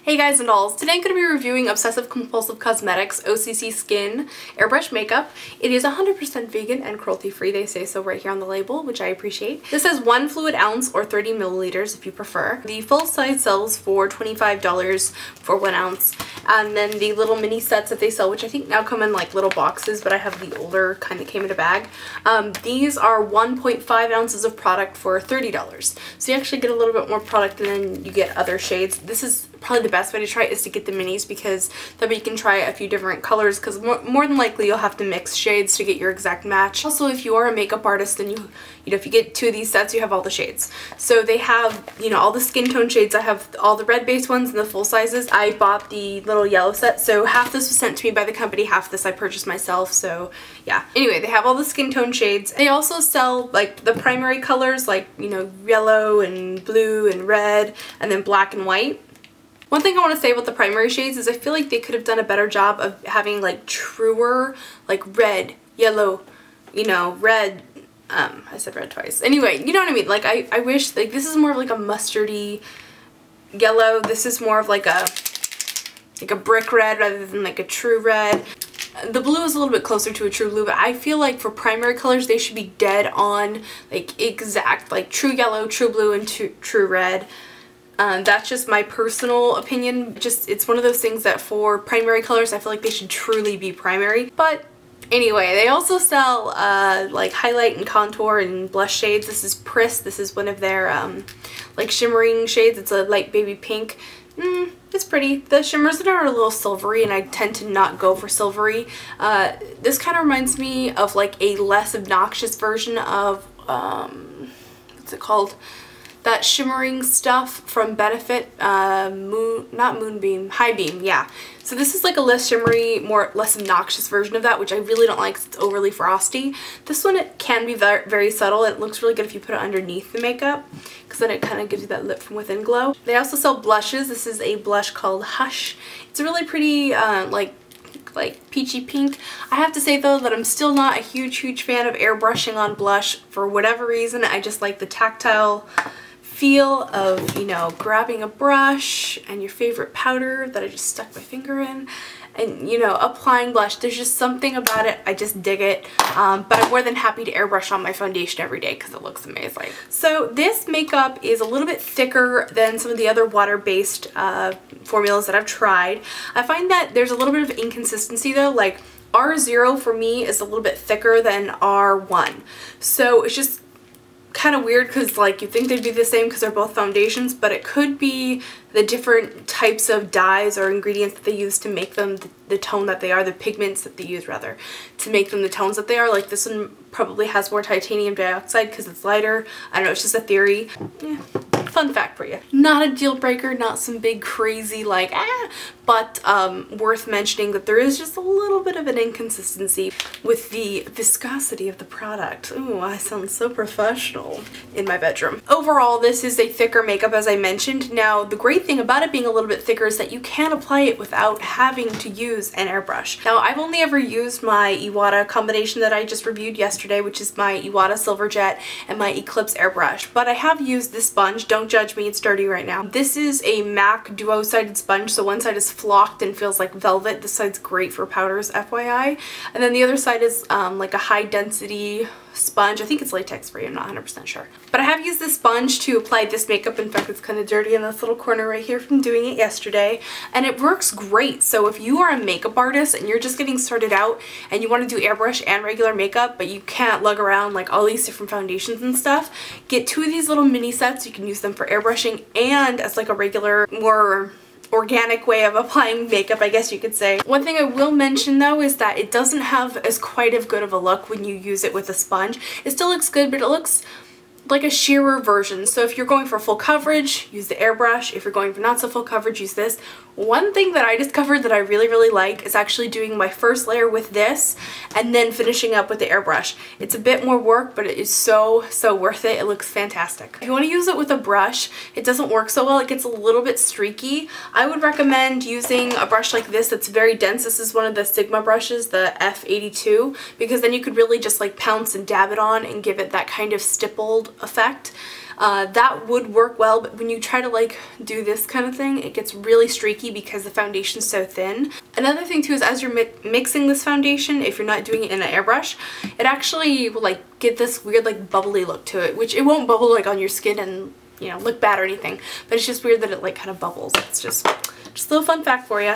Hey guys and dolls, today I'm going to be reviewing Obsessive Compulsive Cosmetics OCC Skin Airbrush Makeup. It is 100% vegan and cruelty free, they say so right here on the label, which I appreciate. This has 1 fluid ounce or 30 milliliters if you prefer. The full size sells for $25 for 1 ounce, and then the little mini sets that they sell, which I think now come in like little boxes, but I have the older kind that came in a bag. These are 1.5 ounces of product for $30. So you actually get a little bit more product and then you get other shades. This is probably the best way to try it is to get the minis, because that way you can try a few different colors, because more than likely you'll have to mix shades to get your exact match. Also, if you are a makeup artist, then you know, if you get 2 of these sets, you have all the shades. So they have, you know, all the skin tone shades. I have all the red based ones and the full sizes. I bought the little yellow set, so half this was sent to me by the company, half this I purchased myself, so yeah. Anyway, they have all the skin tone shades. They also sell like the primary colors, like, you know, yellow and blue and red, and then black and white. One thing I want to say about the primary shades is I feel like they could have done a better job of having like truer, like red, yellow, you know, red, I said red twice. Anyway, you know what I mean? Like I wish, like, this is more of like a mustardy yellow. This is more of like a brick red rather than like a true red. The blue is a little bit closer to a true blue, but I feel like for primary colors they should be dead on, like exact, like true yellow, true blue, and true red. That's just my personal opinion. It's one of those things that for primary colors I feel like they should truly be primary. But anyway, they also sell like highlight and contour and blush shades. This is Pris. This is one of their like shimmering shades. It's a light baby pink. It's pretty. The shimmers that are a little silvery, and I tend to not go for silvery. This kind of reminds me of like a less obnoxious version of what's it called? That shimmering stuff from Benefit, not Moonbeam, High Beam, yeah. So this is like a less shimmery, less obnoxious version of that, which I really don't like because it's overly frosty. This one, it can be very subtle. It looks really good if you put it underneath the makeup, because then it kind of gives you that lip from within glow. They also sell blushes. This is a blush called Hush. It's a really pretty, like peachy pink. I have to say though that I'm still not a huge fan of airbrushing on blush for whatever reason. I just like the tactile feel of, you know, grabbing a brush and your favorite powder that I just stuck my finger in and, you know, applying blush. There's just something about it. I just dig it. But I'm more than happy to airbrush on my foundation every day because it looks amazing. So this makeup is a little bit thicker than some of the other water-based formulas that I've tried. I find that there's a little bit of inconsistency though. Like R0 for me is a little bit thicker than R1. So it's just kind of weird because like you think they'd be the same because they're both foundations, but it could be the different types of dyes or ingredients that they use to make them the tone that they are, the pigments that they use rather, to make them the tones that they are. Like this one probably has more titanium dioxide because it's lighter. I don't know, it's just a theory. Yeah. Fun fact for you. Not a deal breaker, not some big crazy like but worth mentioning that there is just a little bit of an inconsistency with the viscosity of the product. Ooh, I sound so professional in my bedroom. Overall, this is a thicker makeup, as I mentioned. Now, the great thing about it being a little bit thicker is that you can apply it without having to use an airbrush. Now, I've only ever used my Iwata combination that I just reviewed yesterday, which is my Iwata Silver Jet and my Eclipse Airbrush, but I have used this sponge. Don't judge me, it's dirty right now. This is a MAC duo-sided sponge, so one side is flocked and feels like velvet. This side's great for powders, FYI. And then the other side is like a high density sponge. I think it's latex free, I'm not 100% sure. But I have used this sponge to apply this makeup. In fact, it's kind of dirty in this little corner right here from doing it yesterday. And it works great. So if you are a makeup artist and you're just getting started out and you want to do airbrush and regular makeup, but you can't lug around like all these different foundations and stuff, get 2 of these little mini sets. You can use them for airbrushing and as like a regular, more organic way of applying makeup, I guess you could say. One thing I will mention though is that it doesn't have as quite of good of a look when you use it with a sponge. It still looks good, but it looks like a sheerer version. So if you're going for full coverage, use the airbrush. If you're going for not so full coverage, use this. One thing that I discovered that I really like is actually doing my first layer with this and then finishing up with the airbrush. It's a bit more work, but it is so worth it. It looks fantastic. If you want to use it with a brush, it doesn't work so well. It gets a little bit streaky. I would recommend using a brush like this that's very dense. This is one of the Sigma brushes, the F82, because then you could really just like pounce and dab it on and give it that kind of stippled effect. that would work well, but when you try to like do this kind of thing, it gets really streaky because the foundation's so thin. Another thing too is as you're mixing this foundation, if you're not doing it in an airbrush, it actually will like get this weird like bubbly look to it, which it won't bubble like on your skin and, you know, look bad or anything, but it's just weird that it like kind of bubbles. It's just a little fun fact for you.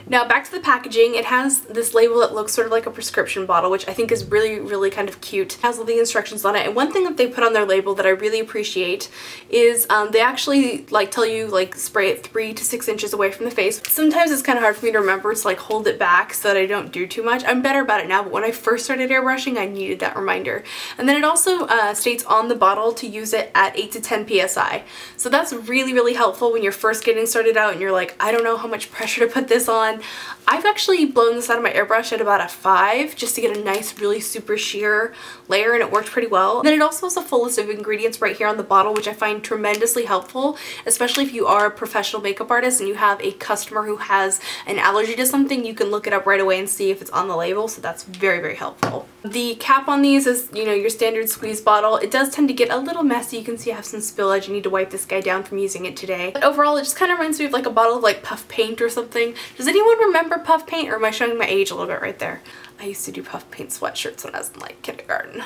Now back to the packaging. It has this label that looks sort of like a prescription bottle, which I think is really kind of cute. It has all the instructions on it, and one thing that they put on their label that I really appreciate is they actually like tell you like spray it 3 to 6 inches away from the face. Sometimes it's kind of hard for me to remember to like hold it back so that I don't do too much. I'm better about it now, but when I first started airbrushing, I needed that reminder. And then it also states on the bottle to use it at 8 to 10 psi. So that's really helpful when you're first getting started out and you're like, I don't know how much pressure to put this on. I've actually blown this out of my airbrush at about a 5 just to get a nice, really super sheer layer, and it worked pretty well. And then it also has a full list of ingredients right here on the bottle, which I find tremendously helpful, especially if you are a professional makeup artist and you have a customer who has an allergy to something. You can look it up right away and see if it's on the label, so that's very helpful. The cap on these is, you know, your standard squeeze bottle. It does tend to get a little messy. You can see I have some spillage. I need to wipe this guy down from using it today. But overall, it just kind of reminds me of like a bottle of like puff paint or something. Does anyone remember puff paint, or am I showing my age a little bit right there? I used to do puff paint sweatshirts when I was in like kindergarten.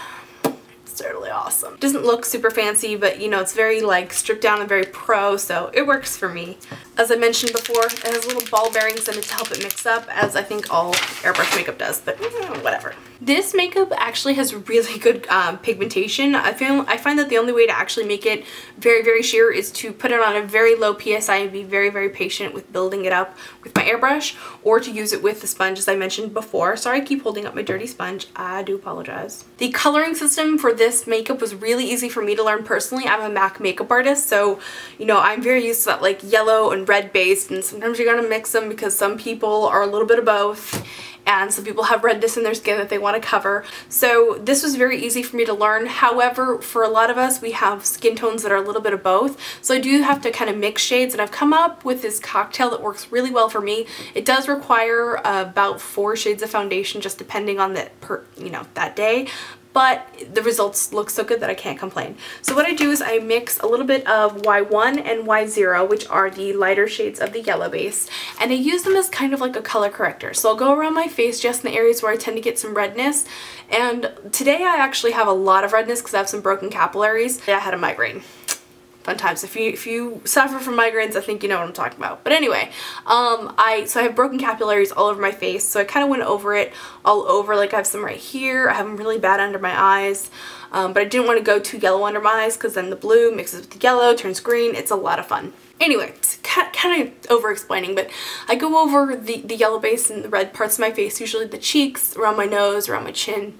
It's totally awesome. It doesn't look super fancy, but you know, it's very like stripped down and very pro, so it works for me. As I mentioned before, it has little ball bearings in it to help it mix up, as I think all airbrush makeup does, but whatever. This makeup actually has really good pigmentation. I find that the only way to actually make it very sheer is to put it on a very low PSI and be very patient with building it up with my airbrush, or to use it with the sponge as I mentioned before. Sorry, I keep holding up my dirty sponge. I do apologize. The coloring system for this makeup was really easy for me to learn personally. I'm a MAC makeup artist, so you know, I'm very used to that like yellow and red based, and sometimes you're gonna mix them because some people are a little bit of both. And some people have redness in their skin that they want to cover. So this was very easy for me to learn. However, for a lot of us, we have skin tones that are a little bit of both. So I do have to kind of mix shades, and I've come up with this cocktail that works really well for me. It does require about 4 shades of foundation, just depending on that day. But the results look so good that I can't complain. So what I do is I mix a little bit of Y1 and Y0, which are the lighter shades of the yellow base, and I use them as kind of like a color corrector. So I'll go around my face just in the areas where I tend to get some redness, and today I actually have a lot of redness because I have some broken capillaries. I had a migraine. Fun times. If you suffer from migraines, I think you know what I'm talking about. But anyway, so I have broken capillaries all over my face, so I kind of went over it all over. Like I have some right here. I have them really bad under my eyes, but I didn't want to go too yellow under my eyes because then the blue mixes with the yellow, turns green. It's a lot of fun. Anyway, it's kind of over-explaining, but I go over the yellow base and the red parts of my face, usually the cheeks, around my nose, around my chin.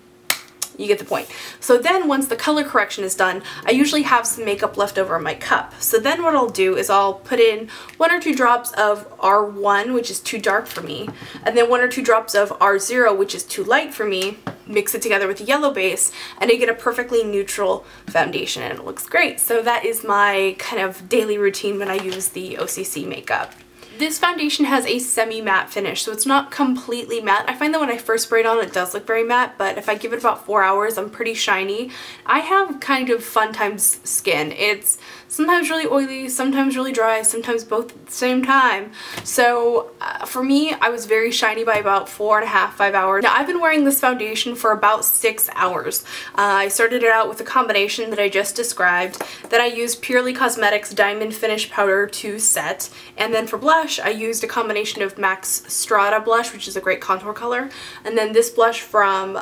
You get the point. So then once the color correction is done, I usually have some makeup left over in my cup. So then what I'll do is I'll put in 1 or 2 drops of R1, which is too dark for me, and then 1 or 2 drops of R0, which is too light for me, mix it together with the yellow base, and I get a perfectly neutral foundation, and it looks great. So that is my kind of daily routine when I use the OCC makeup. This foundation has a semi-matte finish, so it's not completely matte. I find that when I first spray it on, it does look very matte, but if I give it about 4 hours, I'm pretty shiny. I have kind of fun times skin. It's sometimes really oily, sometimes really dry, sometimes both at the same time. So for me, I was very shiny by about 4.5, 5 hours. Now I've been wearing this foundation for about 6 hours. I started it out with a combination that I just described. Then I used Purely Cosmetics Diamond Finish Powder to set, and then for blush, I used a combination of MAC's Strata blush, which is a great contour color, and then this blush from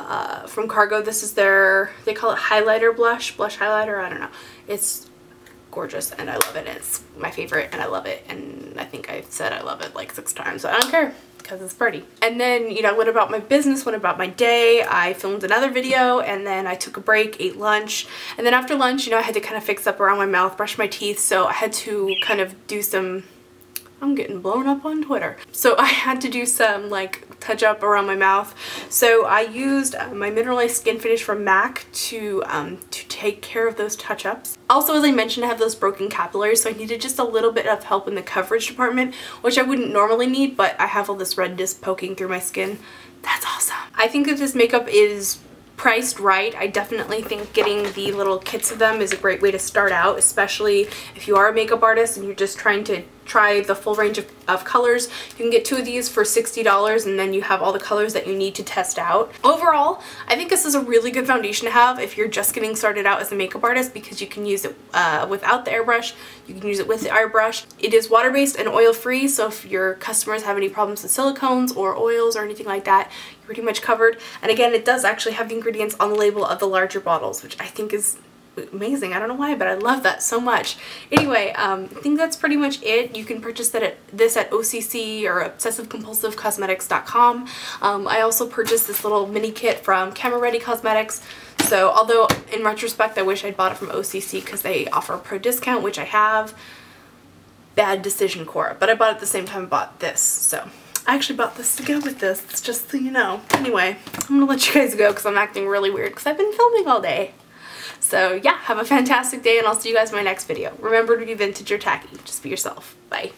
Cargo. This is their, they call it highlighter blush highlighter, I don't know. It's gorgeous and I love it, and it's my favorite and I love it, and I think I've said I love it like 6 times, so I don't care because it's pretty. And then, you know, went about my business, went about my day. I filmed another video, and then I took a break, ate lunch, and then after lunch, you know, I had to kind of fix up around my mouth, brush my teeth, so I had to kind of do some, I'm getting blown up on Twitter. So I had to do some like touch up around my mouth. So I used my mineralized skin finish from MAC to take care of those touch ups. Also, as I mentioned, I have those broken capillaries, so I needed just a little bit of help in the coverage department, which I wouldn't normally need, but I have all this redness poking through my skin. That's awesome. I think that this makeup is priced right, I definitely think getting the little kits of them is a great way to start out, especially if you are a makeup artist and you're just trying to try the full range of colors. You can get 2 of these for $60 and then you have all the colors that you need to test out. Overall, I think this is a really good foundation to have if you're just getting started out as a makeup artist, because you can use it without the airbrush, you can use it with the airbrush. It is water-based and oil-free, so if your customers have any problems with silicones or oils or anything like that, you're pretty much covered. And again, it does actually have the ingredients on the label of the larger bottles, which I think is amazing. I don't know why, but I love that so much. Anyway, I think that's pretty much it. You can purchase this at OCC or obsessivecompulsivecosmetics.com. I also purchased this little mini kit from Camera Ready Cosmetics. So although in retrospect I wish I'd bought it from OCC because they offer a pro discount, which I have. Bad decision, Cora. But I bought it at the same time I bought this. So I actually bought this to go with this. It's just so you know. Anyway, I'm gonna let you guys go because I'm acting really weird because I've been filming all day. So yeah, have a fantastic day and I'll see you guys in my next video. Remember to be vintage or tacky. Just be yourself. Bye.